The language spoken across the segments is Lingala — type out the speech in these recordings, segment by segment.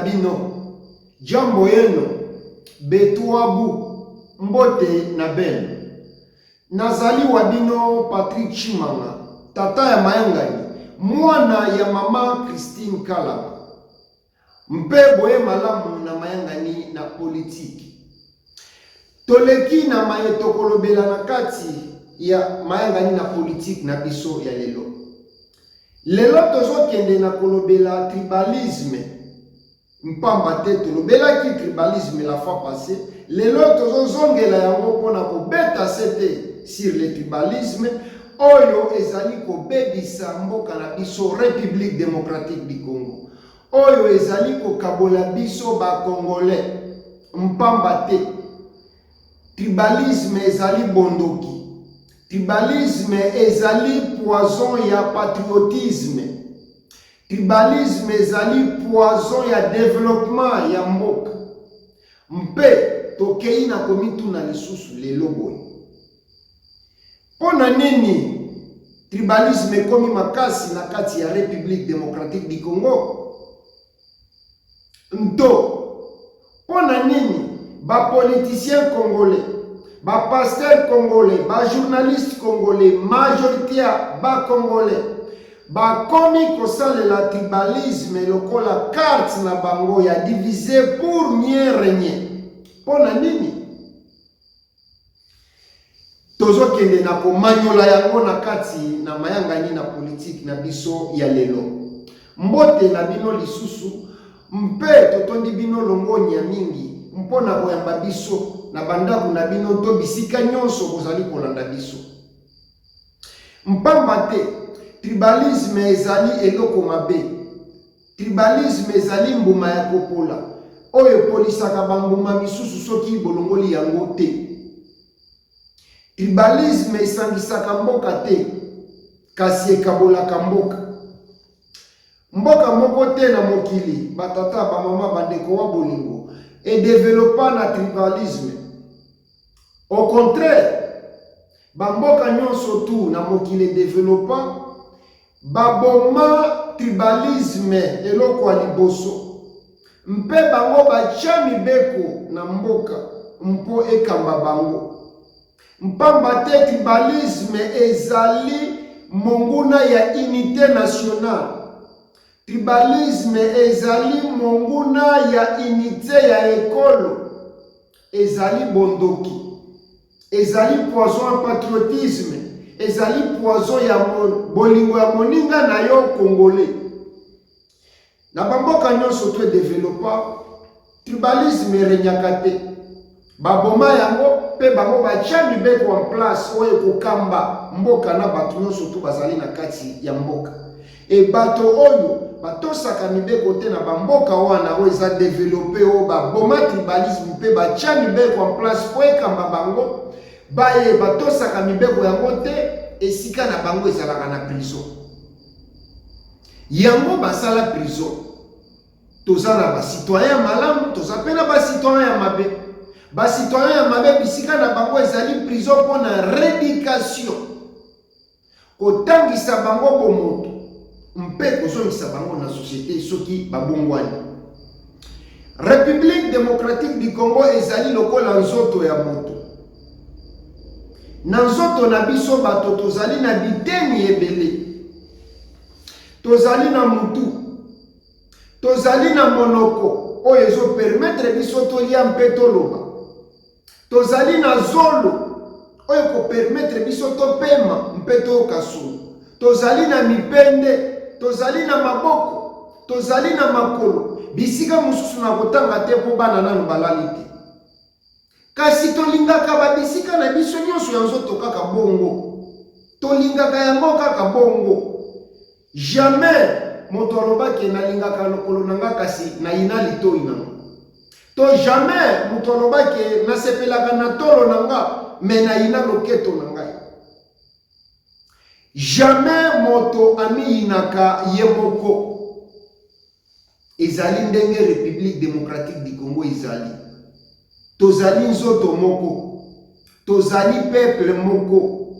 bino. Jambo yeno, Betuabu, Mbote na beno. Nazali wa bino Patrick Chimanga, tata ya Mayangani, mwana ya mama Christine Kalaba. Mpebo ye malamu na Mayangani na politiki. Toleki na mayetokolobela na kati ya Mayangani na politiki na biso ya lelo. Lelo tozo kende na kolobela tribalisme. Mpamba te tolobela ki tribalisme la fois passée. Lelo tozo zongela yango pona ko beta sete sur le tribalisme. Oyo ezali ko bebisa mboka na biso République démocratique du Congo. Oyo ezali ko kabola biso ba Congolais. Mpamba te. Tribalisme ezali bondoki. Tribalisme ezali poison ya patriotisme. Tribalisme ezali poison ya développement ya mboka. Mpe tokei na komitu na lisusu lelo boye. Pona nini tribalisme komi makasi na kati ya République démocratique du Congo? Nto pona nini ba politiciens congolais, ba pasteurs congolais, ba journalistes congolais, majorité ba congolais, ba komi kosalela tribalisme lokola carte na bango ya diviser pour mieux régner? Pona nini? Tozo kende na komanyola yango na kati na Mayangani na politique na biso ya lelo. Mbote na bino lisusu, mpe totondi bino longonya mingi, mpona koyamba biso na bandaku na bino to bisika nyonso kozali kolanda biso. Mpamba te, tribalisme ezali eloko mabe. Tribalisme ezali mbuma ya kopola. Oyo polisaka bambuma misusu soki bolongoli yango te. Tribalisme esangisaka mboka te, kasi ekabolaka mboka. Mboka moko te na mokili, batata, bamama, bandeko wa bolingo, et développa na tribalisme. Au contraire, bamboka nyonso tu na mokili développa, baboma tribalisme eloko ya liboso. Mpe bango bacha mibeko na mboka, mpo ekamba bango. Mpamba te tribalisme ezali monguna ya unité nationale. Tribalisme ezali monguna ya unité ya ekolo. Ezali bondoki. Ezali poison ya patriotisme. Ezali poison ya bolingo ya moninga na yo Congolais. Na bamboka nyonso to développa, tribalisme renyaka te. Baboma yango pe bango bacha mibeko en place oyo kokamba mboka na bato nyonso tu bazali na kati ya mboka. E bato oyo batosaka mibeko te na bamboka wana oyo eza développé oyo baboma tribalisme pe bacha mibeko en place oyo ekamba bango baye batosaka mibeko yango te esika na bango ezalaka na prison. Yango basala prison. Toza na ba citoyen malamu, toza pe na ba citoyen ya mabe. Ba citoyen ya mabe bisika na bango ezali prison pona rééducation. Kotangisa bango bomoto. Mpe kozongisa bango na société soki babongwani. République démocratique du Congo ezali lokola nzoto ya moto. Na nzoto na biso bato tozali na biteni ebele. Tozali na mutu. Tozali na monoko oyo ezo permettre biso tolia mpe toloba. Tozali na zolo oyo ko permettre biso topema mpe tokasula. Tozali na mipende, tozali na maboko, tozali na makolo. Bisika mususu na kotanga te po bana nanu balali te. Kasi tolingaka babisika na biso nyonso ya nzoto kaka bongo. Tolingaka yango kaka bongo. Jamais moto alobaki nalingaka lokolo nanga kasi na ina litoi nango. To jamais moto alobaki nasepelaka na tolo nanga me na ina loketo nangai. Jamais moto amiyinaka yemoko. Ezali ndenge République démocratique du Congo ezali. Tozali nzoto moko. Tozali peuple moko.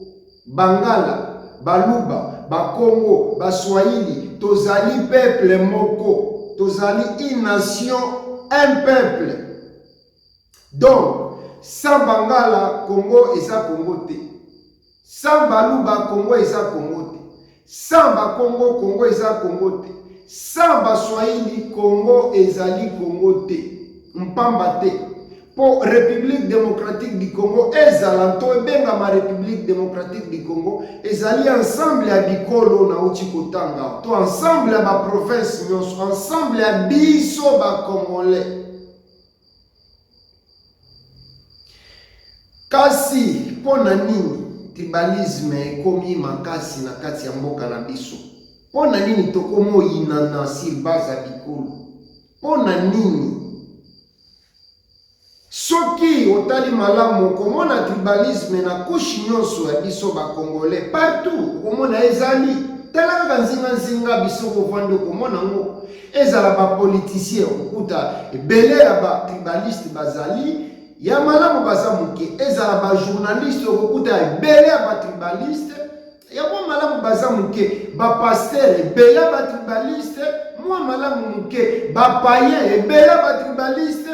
Bangala, Baluba, Bakongo, Baswahili, tozali peuple moko. tozali une nation, un peuple. Donc, sans Bangala, Congo et sa Congo te. Sans Baluba, Congo et sa Congo te. Sans Bakongo, Congo et sa Congo te. Sans Baswahili, Congo et Zali Congo te. Mpamba te. Pour République démocratique du Congo, ezalanto ebenga ma République démocratique du Congo, ezali ensemble ya bikolo na uchi kotanga. To ensemble ya ba province nyonso, ensemble ya biso ba Congolais. Kasi pona nini tribalisme ekomi makasi na kati ya mboka na biso? Pona nini tokomo inana sur base ya bikolo? Pona nini? Soki otali malamu komona tribalisme na kushi nyonso ya biso ba Congolais partout komona ezali talaka nzinga biso kovanda komona ngo ezala ba politicien okuta ebele ya ba tribaliste bazali ya malamu baza muke, ezala ba journaliste okuta ebele ya ba tribaliste ya bo malamu baza muke, ba pasteur ebele ba tribaliste mwa malamu muke, ba païen ebele ba tribaliste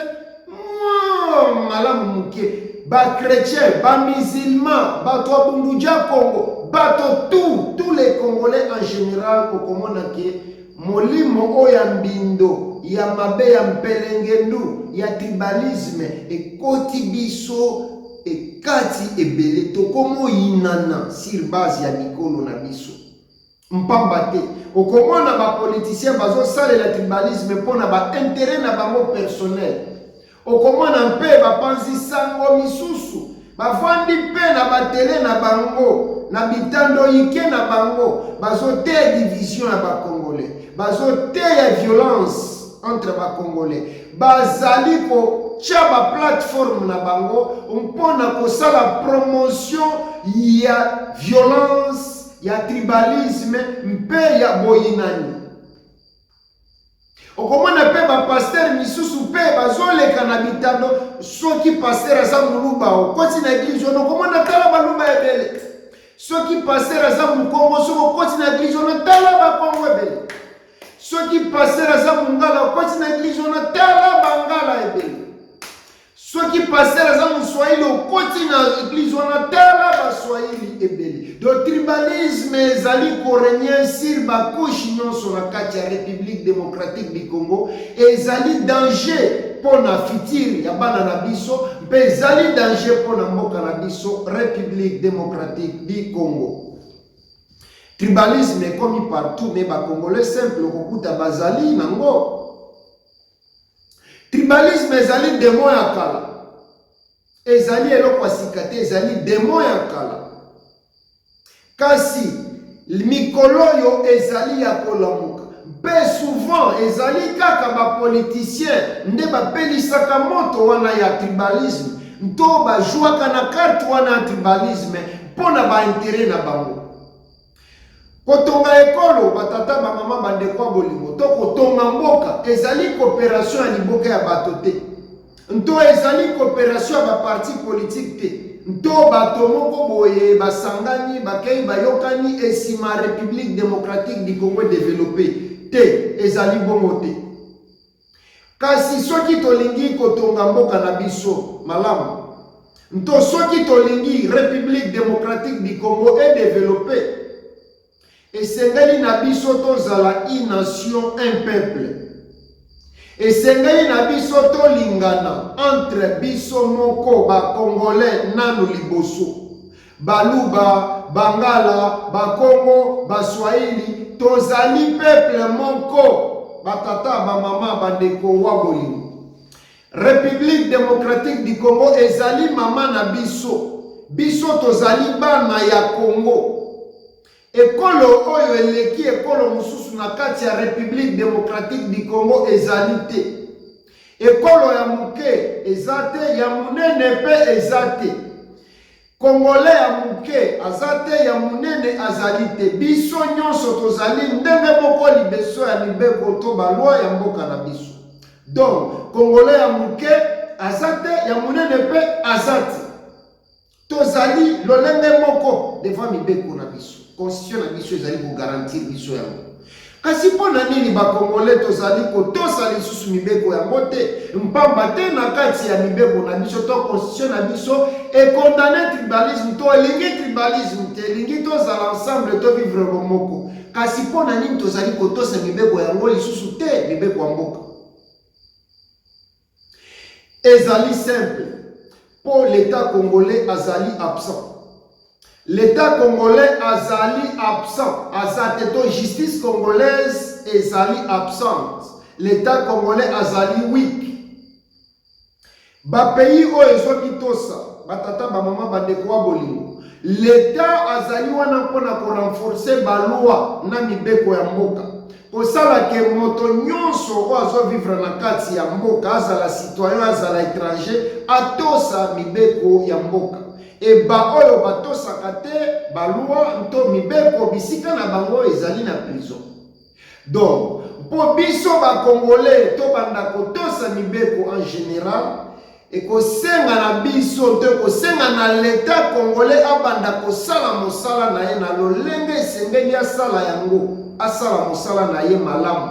malamu muke, ba chrétien, ba musulman, ba to bunduja Congo, ba to tous les Congolais en général okomona ke molimo oya mbindo ya mabe ya mpelengendu ya tribalisme ekoti biso ekati ebele tokomo inana sur base ya bikolo na biso mpamba te okomona ba politicien bazo salela tribalisme pona ba intérêt na bango personnel. Okomona mpe bapanzi sango misusu bavandi mpe na batele na bango na bitando ike na bango bazoteya division ya bakongolais, bazoteya violence entre bakongolais, bazali kotia baplateforme na bango mpona kosala promotion ya violence ya tribalisme mpe ya boyinani. Okomona pe ba pasteur misusu pe bazoleka na bitando soki pasteur aza muluba okoti na église ono okomona tala baluba ebele. Soki pasteur aza mukongo soko okoti na église ono tala bakongo ebele. Soki pasteur aza mungala okoti na église ono tala bangala ebele. Soki pasteur aza muswahili okoti na église ono tala baswahili ebele. Le tribalisme ezali korenye sur bakushi nyonso na kati ya République démocratique du Congo, ezali danger pona fitiri ya bana na biso, mpe ezali danger pona mboka na biso République démocratique du Congo. Tribalisme ekomi partout, mais ba Congolais simple kokuta bazali nango. Tribalisme ezali démon ya kala, ezali eloko asikate, ezali démon ya kala. Kasi mikolo yo ezali ya kolamuka mpe souvent ezali kaka ba politicien nde bapelisaka moto wana ya tribalisme nto bajwaka na karte wana ya tribalisme mpona baintere na bango. Kotonga ekolo batata bamama bandekwa bolingo to kotonga mboka ezali coopération ya liboka ya bato te, nto ezali coopération ya baparti politique te, nto bato moko boye basangani bakei bayokani esima République démocratique du Congo développé te, ezali bongo te. Kasi soki tolingi kotonga mboka na biso malamu, nto soki tolingi République démocratique du Congo est développé, esengeli na biso tozala une nation, un peuple. Esengeli na biso tolingana entre biso moko ba Congolais nanu liboso, baluba, bangala, bakongo, baswahili, tozali peuple moko, batata, bamama, bandeko wa bolingo. République démocratique du Congo ezali mama na biso, biso tozali bana ya Congo. Ekolo oyo eleki ekolo mususu na kati ya République démocratique du Congo ezali te. Ekolo ya muke ezate, ya munene pe ezate. Congolais ya muke azate, ya munene azali te. Biso nyonso tozali ndenge moko libeso ya mibeko to balwa ya mboka na biso. Donc, Congolais ya muke azate, ya munene pe azate. Tozali lolenge moko devant mibeko na biso. Constitution na biso ezali ko garantir biso yango. Kasi pona nini bakongole tozali kotosa lisusu mibeko yango te, mpamba te na kati ya mibeko na biso to constitution na biso ekondane tribalisme to elingi tribalisme te, elingi tozala ensemble to vivre bomoko. Kasi pona nini tozali kotosa mibeko yango lisusu te, mibeko ya mboka. Ezali simple, pour l'État congolais azali absent. L'État congolais azali absent. Azateto justice congolaise ezali absente. L'État congolais azali weak. Ba pays o ezoki tosa, batata ba mama bandeko bolingo. L'État azali wana mpona ko renforcer ba loi na mibeko ya mboka. Kosala ke moto nyonso o azo vivre na kati ya mboka, azala citoyen, azala étranger, atosa mibeko ya mboka. E ba oyo batosaka te ba loi nto mibeko bisika na bango ezali na prison. Donc, po biso ba congolais to banda kotosa mibeko en général, et kosenga na biso te kosenga na l'État congolais abanda kosala mosala na ye na lolenge esengeli asala yango, asala mosala na ye malamu.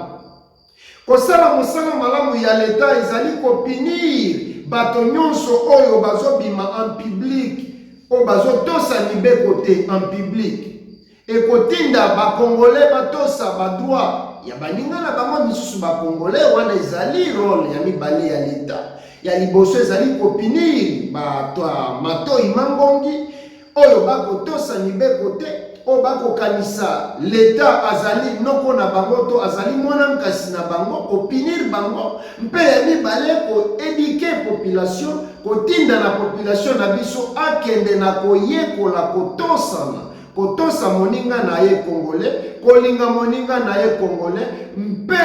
Kosala mosala malamu ya l'État ezali kopinir bato nyonso oyo bazobima en public, o bazotosa mibeko te en public. E kotinda ba congolais batosa ba droit ya baninga na bango misusu ba congolais wana ezali rôle ya mibale ya l'État. Ya liboso ezali kopinir bato matoi mangongi oyo bakotosa mibeko te, o bakokanisa l'État azali noko na bango to azali mwana mkasi na bango, kopinir bango mpe ya mibale ko éduquer population, kotinda na population na biso akende na koyekola kotosana, kotosa moninga na ye congolais, kolinga moninga na ye congolais, mpe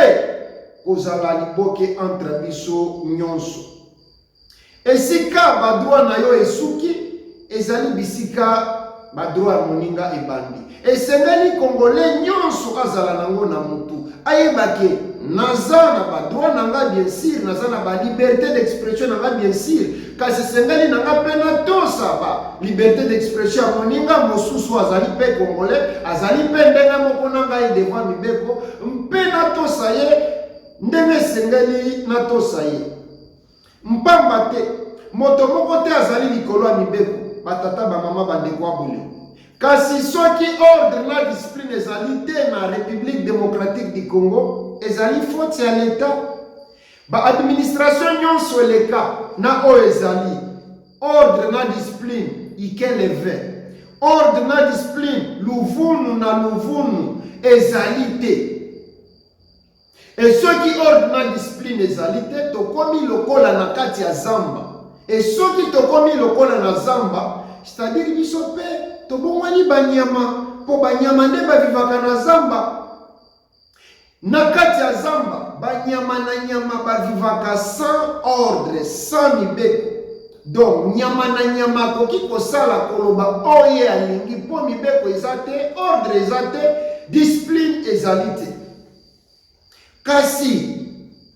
kozala liboke entre biso nyonso. Esika badroit na yo esuki ezali bisika badroit ya moninga ebandi. Esengeli congolais nyonso azala nango na mutu ayebake naza na badroit nanga bien sûr, naza na ba liberté d'expression nanga bien sûr, kasi esengeli nanga mpe natosa ba liberté d'expression ya moninga mosusu azali mpe congolais, azali mpe ndenge moko na ngai devant mibeko, mpe natosa ye ndenge esengeli natosa ye. Mpamba te, moto moko te azali likolo ya mibeko, batata ba mama bandeko bolingo. Kasi soki ordre na discipline ezali te na République démocratique du Congo, ezali faute ya l'État. Ba administration nyonso eleka na oyo ezali ordre na discipline ikeleve, ordre na discipline luvunu na luvunu ezali te. Et soki ordre na discipline ezali te, tokomi lokola na kati ya zamba. Et soki tokomi lokola na zamba, c'est-à-dire biso pe tobongwani banyama, po banyama nde bavivaka na zamba. Na kati ya zamba, banyama na nyama bavivaka sans ordre, sans mibeko. Donc, nyama na nyama koki kosala koloba oye alingi, po mibeko ezate, ordre ezate, discipline ezali te. Kasi,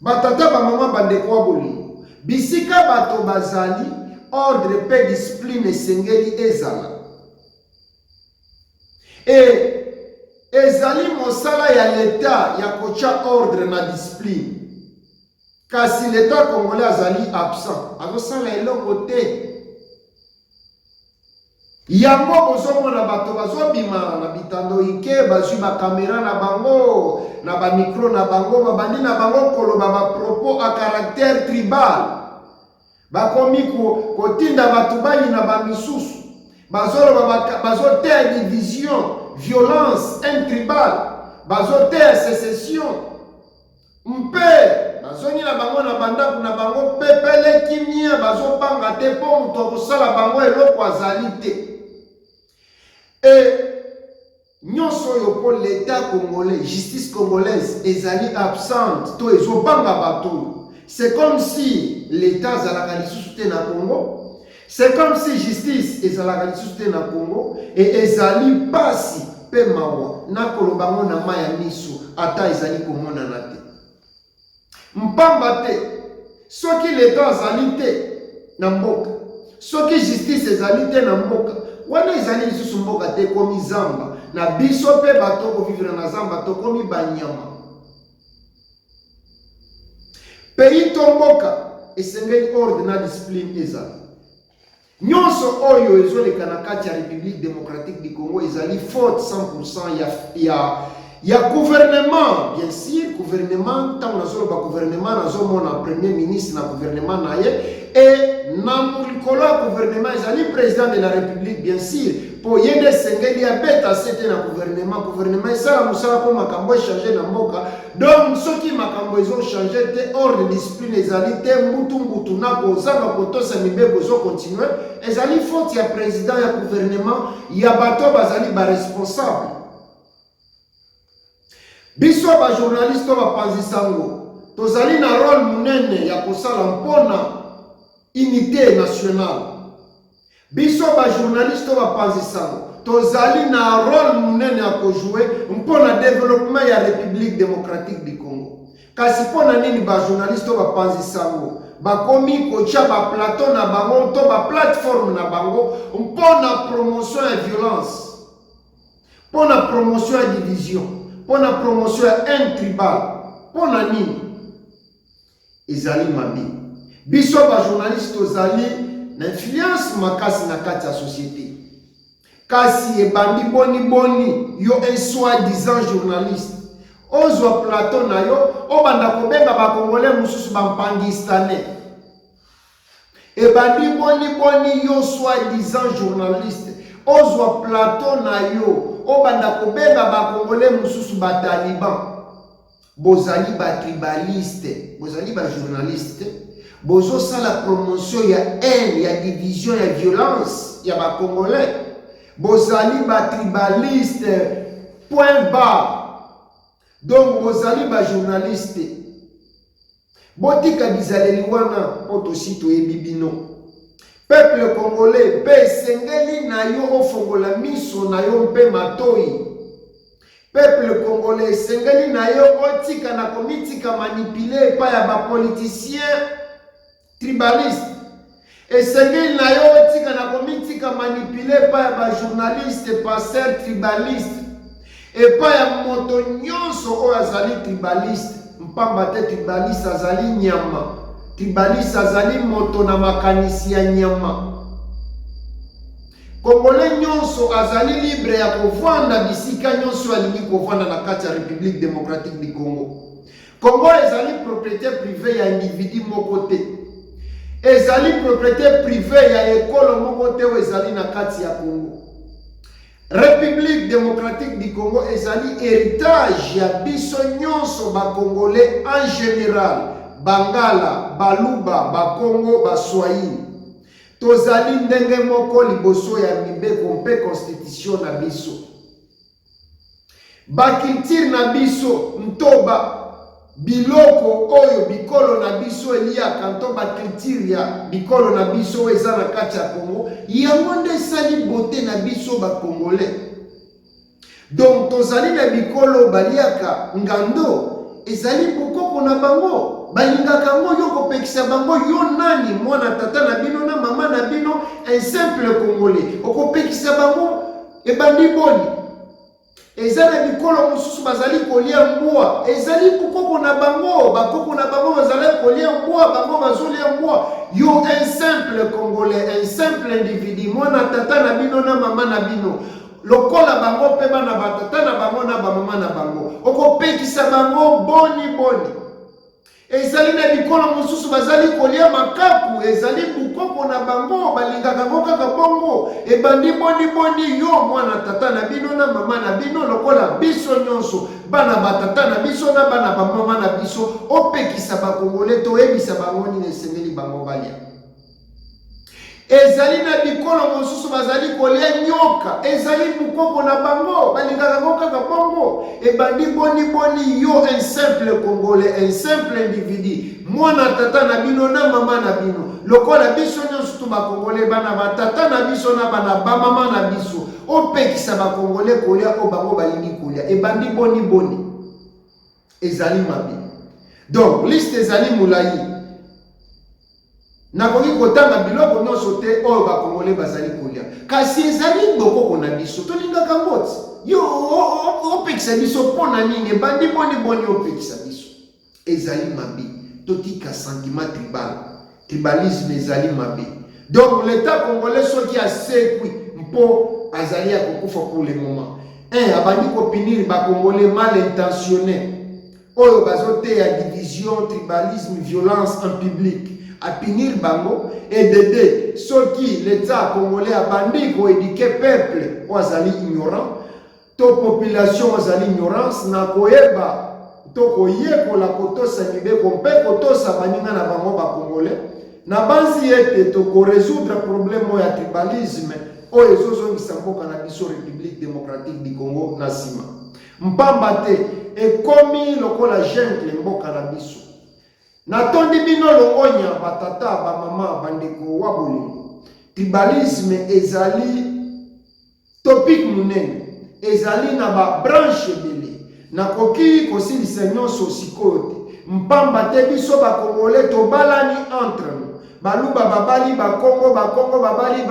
batata ba mama bandeko bolingo, bisika bato bazali, ordre pe discipline esengeli ezala. Et ezali mosala ya l'État ya kocha ordre na discipline. Kasi l'État congolais azali absent, azosala eloko te. Yango bozomona bato bazobima na bitando ike, bazwi ba kamera na bango, na ba micro na bango, babandi na bango koloba ba propos à caractère tribal. Bakomi kotinda bato bali na ba misusu. Bazoter division, violence, intribal, bazoter sécession. Mpe, bazoni na bango na banda na bango pepele kimia, bazopanga te po muto kosala bango eloko azali te. Et nyonso yo po l'État congolais, justice congolaise ezali absente, to ezopanga bato. C'est comme si l'État zalaka lisusu te na Congo. C'est comme si justice ezalaka lisusu te na Congo et ezali pasi pe mawa na kolobango na maya miso ata ezali komona na te. Mpamba te, soki l'État azali te na mboka, soki justice ezali te na mboka, wana ezali lisusu mboka te komi zamba. na biso pe bato vivre na zamba to komi banyama. Pays tomboka esengeli ordre na discipline ezali. Nyonso oyo ezoleka na kati ya République démocratique du Congo ezali faute 100% ya gouvernement. Bien sûr, gouvernement, tant na gouvernement na premier ministre na gouvernement na ye, et na mulikolo ya gouvernement ezali président de la République, bien sûr, po yende sengeli ya beta sete na gouvernement esala musala po makambo changer na mboka. Donc soki makambo ezo changer te, ordre discipline ezali te, mbutu na kozanga kotosa mibeko zo continuer, ezali faute ya président ya gouvernement ya bato bazali ba responsable. Biso ba journaliste ba panzisango tozali na rôle munene ya kosala mpona unité nationale. Biso ba journaliste ba panzisango tozali na rôle munene ya kojouer mpona développement ya République démocratique du Congo. Kasi pona nini ba journaliste ba panzisango bakomi kocha ba plateau na bango to ba plateforme na bango mpona promotion ya violence, mpona promotion ya division, pour la promotion un tribal, pour la nini ezali mabi. Biso ba journaliste ozali na influence makasi na kati ya société. Kasi ebandi boni yo un soi-disant journaliste ozwa plateau na yo obanda kobenga ba congolais mususu bampangistane. Ebandi boni yo soi-disant journaliste ozwa plateau na yo obanda kobenga ba congolais mususu ba taliban. Bozali ba tribaliste, bozali ba journaliste, bozo sala promotion ya haine, ya division, ya violence ya ba congolais. Bozali ba tribaliste point bas. Donc bozali ba journaliste. Botika bizaleli wana poto sito ebibino. Peuple congolais, pe sengeli na yo ofongola miso na yo mpe matoi. Peuple congolais, sengeli na yo otika na komitika manipulé pa ya ba politiciens tribalistes. Et sengeli na yo otika na komitika manipulé pa ya ba journalistes, pasteurs tribalistes. Et pa ya moto nyonso oyo azali tribaliste, mpamba te tribaliste azali nyama. Tribaliste azali moto na makanisi ya nyama. Congolais nyonso azali libre ya kovanda bisika nyonso alingi kovanda na kati ya République démocratique du Congo. Congo ezali propriété privée ya individu moko te. Ezali propriété privée ya ekolo moko te ezali na kati ya Congo. République démocratique du Congo ezali héritage ya biso nyonso ba Congolais en général. Bangala, Baluba, Bakongo, Baswahili. Tozali ndenge moko liboso ya mibeko mpe constitution na biso. Bakiltire na biso ntoba biloko oyo bikolo na biso elia kanto bakiltire ya bikolo na biso eza na kati ya Congo. Yango nde sali bote na biso ba Congolais. Donc tozali na bikolo baliaka ngando ezali bokoko na bango. Balingaka ngo yo kopekisa bango yo nani mwana tata na bino na mama na bino un simple congolais okopekisa bango ebandi boni ezali bikolo mususu bazali kolia mbwa ezali bokoko na bango bakoko na bango bazali kolia mbwa bango bazolia mbwa yo un simple congolais un simple individu mwana tata na bino na mama na bino lokola bango pe bana batata na bango na bamama na bango okopekisa bango boni. Ezali na bikolo mususu bazali kolia makapu ezali bukoko na bango balingaka ngo kaka bongo ebandi boni yo mwana tata na bino na mama na bino lokola biso nyonso bana batata na biso na bana ba mama na biso opekisa ba Congolais to ebisa bango ni esengeli bango balia. Ezali na bikolo mususu bazali kolia nyoka ezali bukoko na bango balingaka ngo kaka bongo ebandi boni yo un simple congolais un simple individu mwana tata na bino na mama na bino lokola biso nyonso to ba Congolais bana batata na biso na bana ba mama na biso opekisa ba Congolais kolia o bango balingi kolia ebandi boni ezali mabi. Donc liste ezali mulai. nakoki kotanga biloko nyonso te oyo bakongole bazali kolia kasi ezali bokoko na biso tolingaka ngoti yo opekisa biso mpona nini ebandi boni opekisa biso ezali mabe totika sentiment tribalisme ezali mabe donc l'état congolais soki asekwi mpo azali akokufa pour le moment abandi kopinir bakongolais mal intentionné oyo bazoteya division tribalisme violence en public apinir bango edede soki l'état congolais abandi koéduquer peuple oyo azali ignorant to population azali ignorance na koyeba to koyekola kotosa mibeko mpe kotosa baninga na bango bakongolais na banzi ete tokorésoudre problème oyo ya tribalisme oyo ezozongisa mboka na biso république démocratique du Congo na nsima mpamba te ekomi lokola jungle mboka na biso natondi bino longonya batata bamama bandeko wa bolingo tribalisme ezali topic munene ezali na babranche ebele nakoki kosilisa nyonso sikoyo te mpamba te biso bakongole tobalani entre nous baluba babali bakongo babali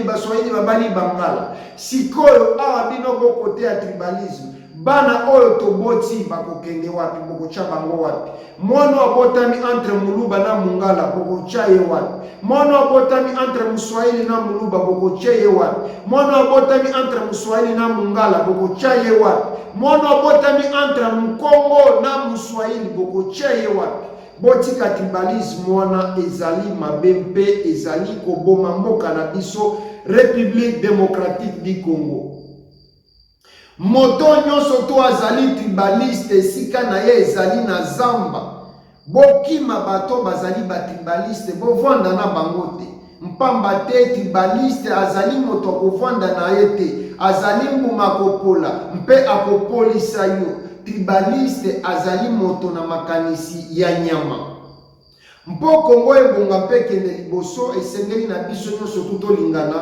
baswahili babali bangala sikoyo awa bino bokote ya tribalisme bana oyo toboti bakokende wapi bokocha bango wapi mwana abotami entre muluba na mungala bokocha ye wapi mwana abotami entre muswahili na muluba bokocha ye wapi mwana abotami entre muswahili na mungala bokocha ye wapi mwana abotami entre mkongo na muswahili bokocha ye wapi botika tribalisme wana ezali mabe mpe ezali koboma mboka na biso république démocratique du Congo moto nyonso to azali tribaliste esika na ye ezali na zamba bokima bato bazali batribaliste bovanda na bango te mpamba te tribaliste azali moto akovanda na ye te azali mbuma kopola mpe akopolisa yo tribaliste azali moto na makanisi ya nyama mpo Kongo ebonga mpe kende liboso esengeli na biso nyonso tutolingana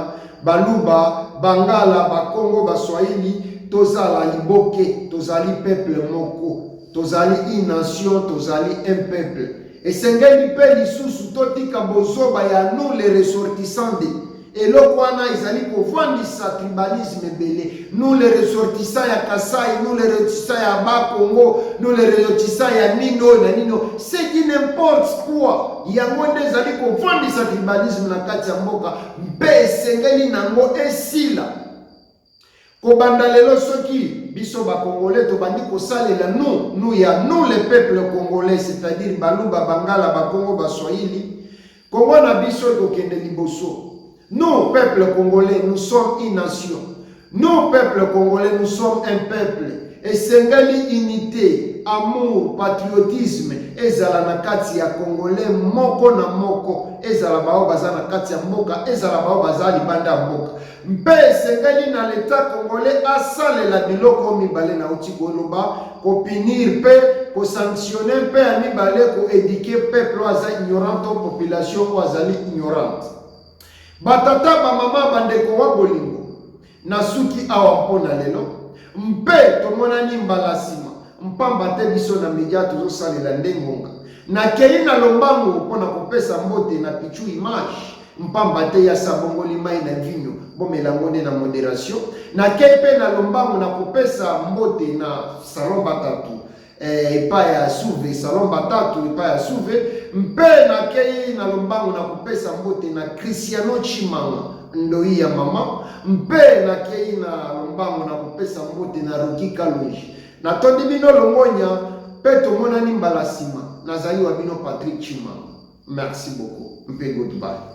baluba bangala bakongo baswahili tozala liboke tozali peuple moko tozali une nation tozali un peuple esengeli mpe lisusu totika bozoba ya nous les ressortissants de eloko wana ezali kovandisa tribalisme ebele nous les ressortissants ya Kasai nous les ressortissants ya Bakongo nous les ressortissants ya nino na nino c'est qui n'importe quoi yango nde ezali kovandisa tribalisme na kati ya mboka mpe esengeli nango esila kobanda lelo soki biso bakongolais tobandi kosalela nous les peuples congolais c'est-à-dire baluba bangala bakongo baswahili Kongo na biso ekokende liboso. Nous, peuple congolais, nous sommes une nation. Nous, peuple congolais, nous sommes un peuple. Et sengali unité, amour, patriotisme, ezala na kati ya congolais moko na moko, ezala bao baza na kati ya mboka, ezala bao baza libanda mboka. Mpe sengali na l'état congolais asale la biloko mibale na uti koloba, ko punir pe, ko sanctionner pe mibale ko éduquer peuple aza ignorant to population azali ignorante. Batata ba mama bandeko wa bolingo na suki awa mpona lelo mpe tomona nimbala sima mpamba te biso na media tozosalela ndengonga na kei na lombango mpona kopesa mbote na pichu image mpamba te ya sabongoli mai na vinyo bomelango nde na moderation na kei pe na lombango na kopesa mbote na salon batatu epa ya suve salon batatu epa ya suve mpe na kei na lombango na kopesa mbote na Cristiano Chimanga ndoi ya mama mpe na kei na lombango na kopesa mbote na Roki Kalonji na tondi bino longonya pe tomona nimbala sima nazali wa bino Patrick Chimanga merci beaucoup mpe goodbye.